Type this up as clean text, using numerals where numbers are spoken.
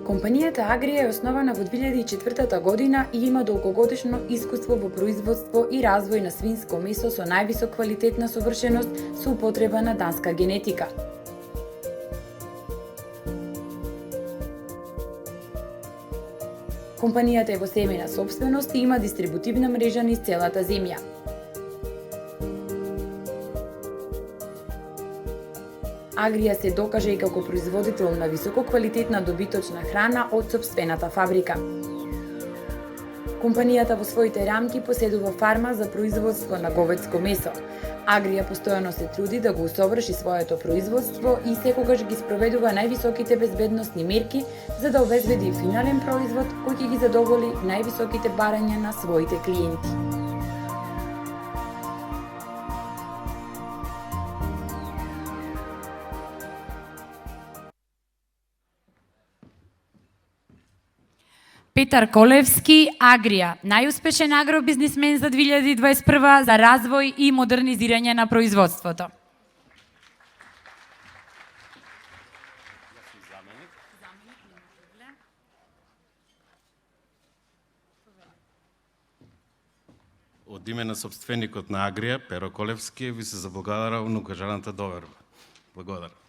Компанијата Агрија е основана во 2004 година и има долгогодишно искуство во производство и развој на свинско месо со највисок квалитет на совршеност со употреба на данска генетика. Компанијата е во семејна сопственост и има дистрибутивна мрежа низ целата земја. Агрија се докаже и како производител на висококвалитетна добиточна храна од сопствената фабрика. Компанијата во своите рамки поседува фарма за производство на говедско месо. Агрија постојано се труди да го усоврши своето производство и секогаш ги спроведува највисоките безбедносни мерки за да обезбеди финален производ кој ќе ги задоволи највисоките барања на своите клиенти. Петар Колевски, Агрија, најуспешен агробизнисмен за 2021 за развој и модернизирање на производството. Од име на собственикот на Агрија, Перо Колевски, ви се заблагодарам на укажаната доверба. Благодарам.